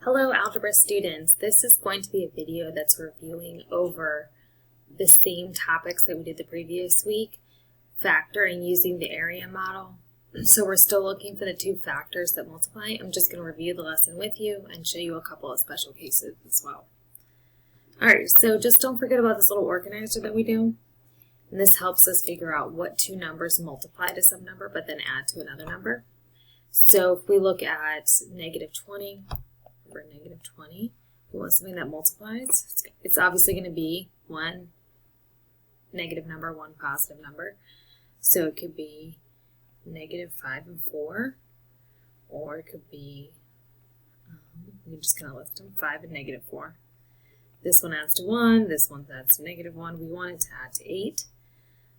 Hello algebra students, this is going to be a video that's reviewing over the same topics that we did the previous week, factoring using the area model. So we're still looking for the two factors that multiply. I'm just going to review the lesson with you and show you a couple of special cases as well. Alright, so just don't forget about this little organizer that we do. And this helps us figure out what two numbers multiply to some number but then add to another number. So if we look at negative 20, over negative 20, we want something that multiplies. It's obviously going to be one negative number, one positive number. So it could be negative 5 and 4, or it could be, we're just going to list them, 5 and negative 4. This one adds to 1, this one adds to negative 1. We want it to add to 8.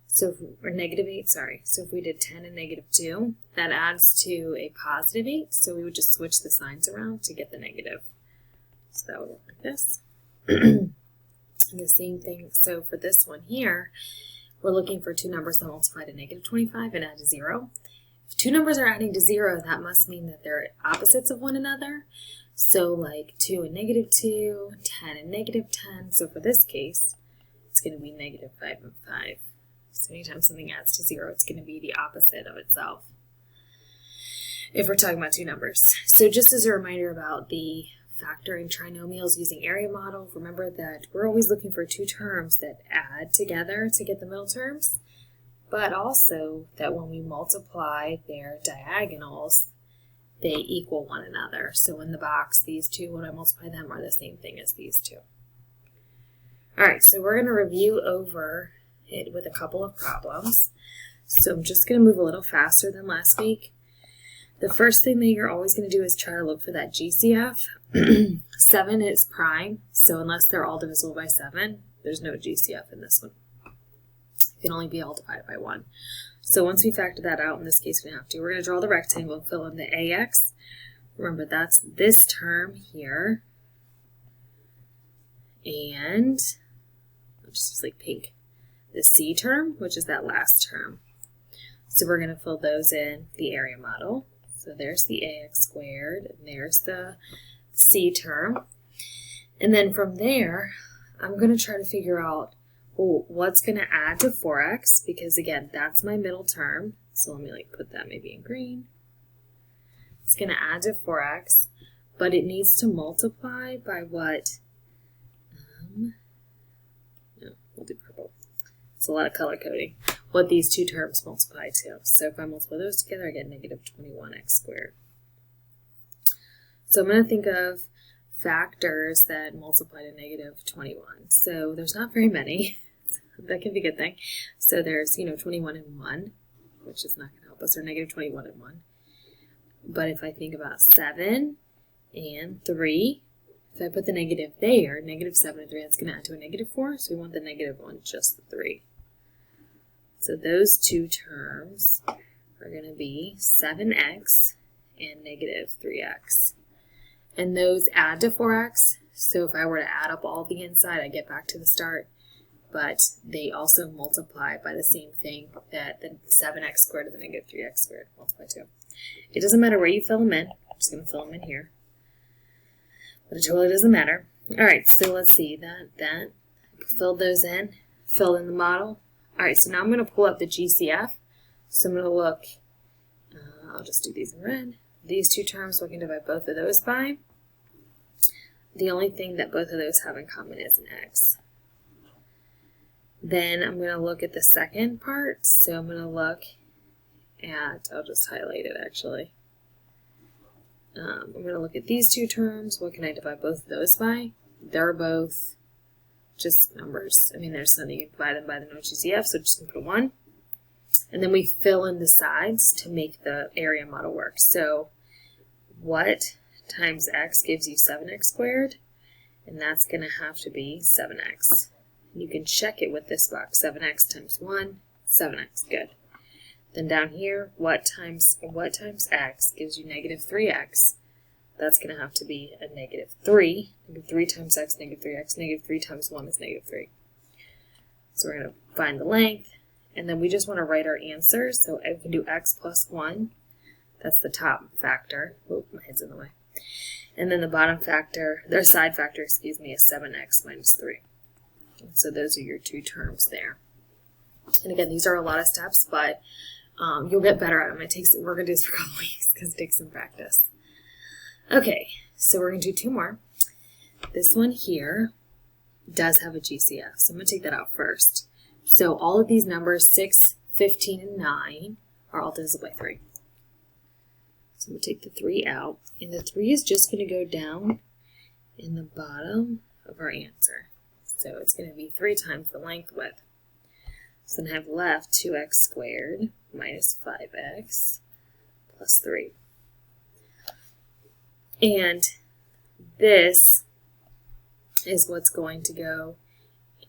So or negative 8, sorry. So if we did 10 and negative 2, that adds to a positive 8. So we would just switch the signs around to get the negative. So that would look like this. And the same thing, so for this one here, we're looking for two numbers that multiply to negative 25 and add to 0. If two numbers are adding to 0, that must mean that they're opposites of one another. So like 2 and negative 2, 10 and negative 10. So for this case, it's going to be negative 5 and 5. So anytime something adds to 0, it's going to be the opposite of itself if we're talking about two numbers. So just as a reminder about the factoring trinomials using area model, remember that we're always looking for two terms that add together to get the middle terms, but also that when we multiply their diagonals, they equal one another. So in the box, these two, when I multiply them, are the same thing as these two. All right, so we're going to review over it with a couple of problems. So I'm just going to move a little faster than last week. The first thing that you're always going to do is try to look for that GCF. 7 is prime, so unless they're all divisible by 7, there's no GCF in this one. It can only be all divided by 1. So once we factor that out, in this case we don't have to, we're going to draw the rectangle and fill in the AX. Remember, that's this term here. And, just like pink. The C term, which is that last term. So we're going to fill those in the area model. So there's the AX squared, and there's the C term. And then from there, I'm going to try to figure out what's going to add to 4x, because again, that's my middle term. So let me put that maybe in green. It's going to add to 4x, but it needs to multiply by what? No, we'll do purple. It's a lot of color coding. What these two terms multiply to. So if I multiply those together, I get negative 21x squared. So I'm going to think of factors that multiply to negative 21. So there's not very many. That can be a good thing. So there's, 21 and 1, which is not going to help us, or negative 21 and 1. But if I think about 7 and 3, if I put the negative there, negative 7 and 3, that's going to add to a negative 4. So we want the negative one, just the 3. So those two terms are going to be 7x and negative 3x. And those add to 4x. So if I were to add up all the inside, I get back to the start. But they also multiply by the same thing that the 7x squared and the negative 3x squared multiply to. It doesn't matter where you fill them in. I'm just going to fill them in here. But it totally doesn't matter. All right, so let's see. That filled those in. Filled in the model. All right, so now I'm going to pull up the GCF. So I'm going to look, I'll just do these in red. These two terms, we can divide both of those by. The only thing that both of those have in common is an x. Then I'm going to look at the second part. So I'm going to look at, I'll just highlight it actually. I'm going to look at these two terms. What can I divide both of those by? They're both just numbers. I mean, there's nothing you can divide them by the no GCF, so just put a 1. And then we fill in the sides to make the area model work. So what times x gives you 7x squared? And that's going to have to be 7x. And you can check it with this box. 7x times 1, 7x. Good. Then down here, what times x gives you negative 3x? That's going to have to be a negative 3. Negative 3 times x, negative 3x. Negative 3 times 1 is negative 3. So we're going to find the length. And then we just want to write our answers. So we can do x plus 1. That's the top factor. Oh, my head's in the way. And then the bottom factor, their side factor, excuse me, is 7x minus 3. So those are your two terms there. And again, these are a lot of steps, but you'll get better at them. We're going to do this for a couple weeks because it takes some practice. Okay, so we're going to do two more. This one here does have a GCF, so I'm going to take that out first. So all of these numbers, 6, 15, and 9, are all divisible by 3. So I'm going to take the 3 out, and the 3 is just going to go down in the bottom of our answer. So it's going to be 3 times the length width. So then I have left 2x squared minus 5x plus 3. And this is what's going to go,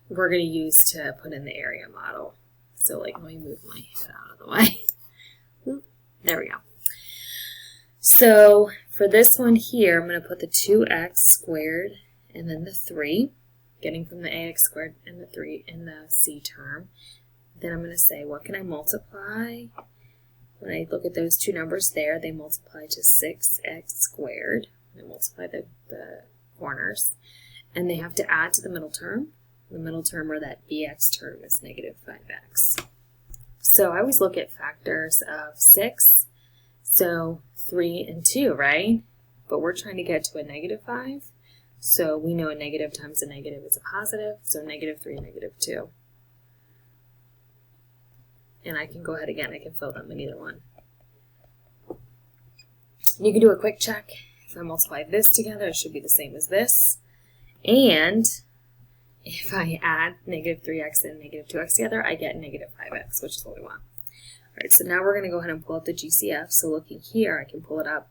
we're going to use to put in the area model. So like, let me move my head out of the way. There we go. So for this one here, I'm going to put the 2x squared and then the 3, getting from the ax squared and the 3 in the c term. Then I'm going to say, what can I multiply? When I look at those two numbers there, they multiply to 6x squared. I multiply the corners. And they have to add to the middle term. The middle term, or that bx term, is negative 5x. So I always look at factors of 6. So 3 and 2, right? But we're trying to get to a negative 5. So we know a negative times a negative is a positive. So negative 3 and negative 2. And I can go ahead again, I can fill them in either one. You can do a quick check. If I multiply this together, it should be the same as this. And if I add negative 3x and negative 2x together, I get negative 5x, which is what we want. All right, so now we're going to go ahead and pull up the GCF. So looking here, I can pull it up.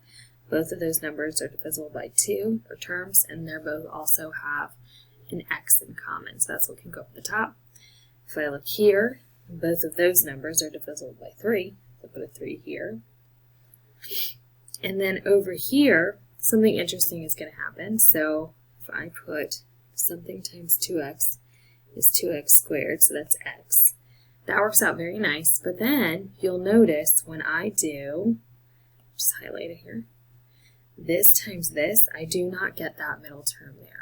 Both of those numbers are divisible by 2, or terms, and they both also have an x in common. So that's what can go up at the top. If I look here, both of those numbers are divisible by 3. So put a 3 here. And then over here, something interesting is going to happen. So if I put something times 2x is 2x squared, so that's x. That works out very nice. But then you'll notice when I do, just highlight it here, this times this, I do not get that middle term there.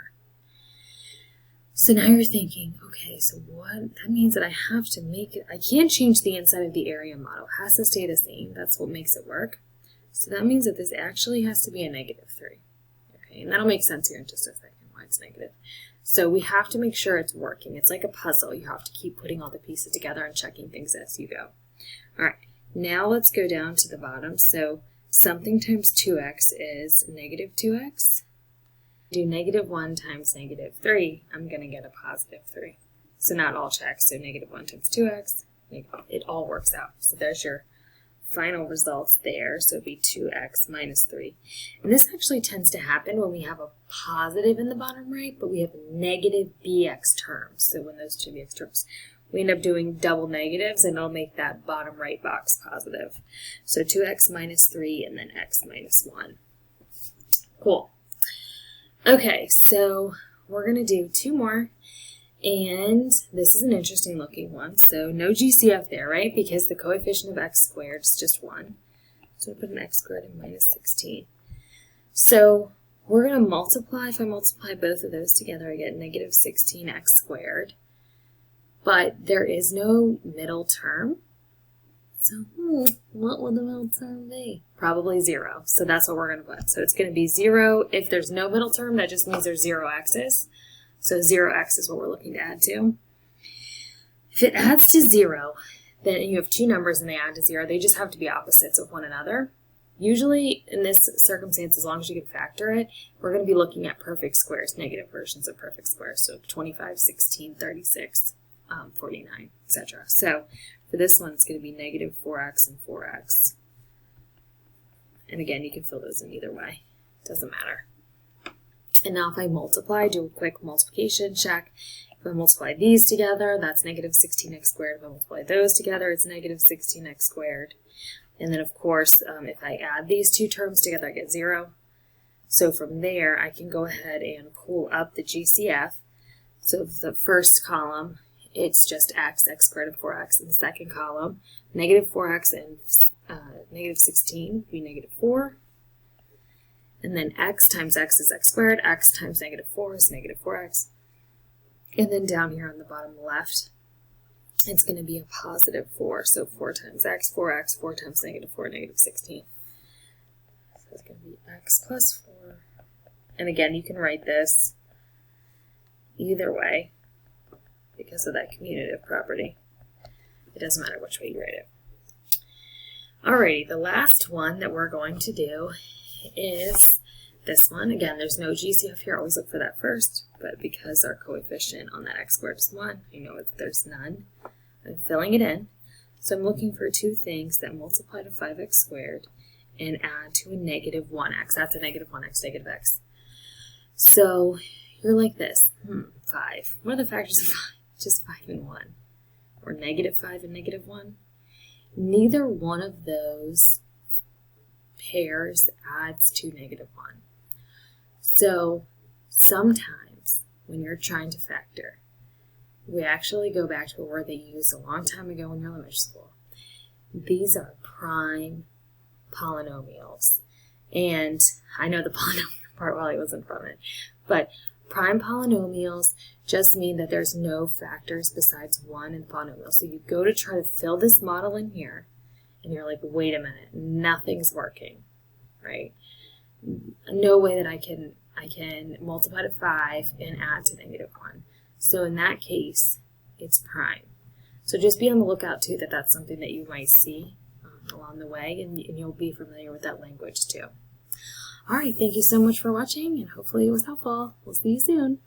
So now you're thinking, okay, so what? That means that I have to make it, I can't change the inside of the area model. It has to stay the same. That's what makes it work. So that means that this actually has to be a negative 3. Okay, and that'll make sense here in just a second why it's negative. So we have to make sure it's working. It's like a puzzle. You have to keep putting all the pieces together and checking things as you go. All right, now let's go down to the bottom. So something times 2x is negative 2x. Do negative 1 times negative 3, I'm going to get a positive 3. So not all checks, so negative 1 times 2x, it all works out. So there's your final results there, so it'd be 2x minus 3. And this actually tends to happen when we have a positive in the bottom right, but we have negative bx terms. So when those two bx terms, we end up doing double negatives, and it'll make that bottom right box positive. So 2x minus 3, and then x minus 1. Cool. Okay, so we're going to do two more, and this is an interesting looking one. So no GCF there, right? Because the coefficient of x squared is just 1. So I put an x squared and minus 16. So we're going to multiply. If I multiply both of those together, I get negative 16x squared. But there is no middle term. So what would the middle term be? Probably 0. So that's what we're going to put. So it's going to be 0. If there's no middle term, that just means there's 0 x's. So 0x is what we're looking to add to. If it adds to 0, then you have two numbers and they add to 0. They just have to be opposites of one another. Usually in this circumstance, as long as you can factor it, we're going to be looking at perfect squares, negative versions of perfect squares. So 25, 16, 36, 49, etc. So for this one, it's going to be negative 4x and 4x. And again, you can fill those in either way. It doesn't matter. And now if I multiply, do a quick multiplication check. If I multiply these together, that's negative 16x squared. If I multiply those together, it's negative 16x squared. And then, of course, if I add these two terms together, I get 0. So from there, I can go ahead and pull up the GCF. So the first column, it's just x squared and 4x. In the second column, negative 4x and negative 16 would be negative 4. And then x times x is x squared, x times negative 4 is negative 4x. And then down here on the bottom left, it's going to be a positive 4. So 4 times x, 4x, 4 times negative 4, negative 16. So it's going to be x plus 4. And again, you can write this either way because of that commutative property. It doesn't matter which way you write it. Alrighty, the last one that we're going to do is this one. Again, there's no GCF here. Always look for that first. But because our coefficient on that x squared is 1, I know there's none. I'm filling it in. So I'm looking for two things that multiply to 5x squared and add to a negative 1x. That's a negative 1x, negative x. So you're like this. 5. What are the factors of 5? Just 5 and 1. Or negative 5 and negative 1. Neither one of those pairs adds to negative 1. So sometimes when you're trying to factor, we actually go back to a word that you used a long time ago in your elementary school. These are prime polynomials. And I know the polynomial part while I wasn't from it, but prime polynomials just mean that there's no factors besides 1 in the polynomial. So you go to try to fill this model in here, and you're like, wait a minute, nothing's working, right? No way that I can multiply to 5 and add to negative 1. So in that case, it's prime. So just be on the lookout too that that's something that you might see along the way, and you'll be familiar with that language too. All right, thank you so much for watching, and hopefully it was helpful. We'll see you soon.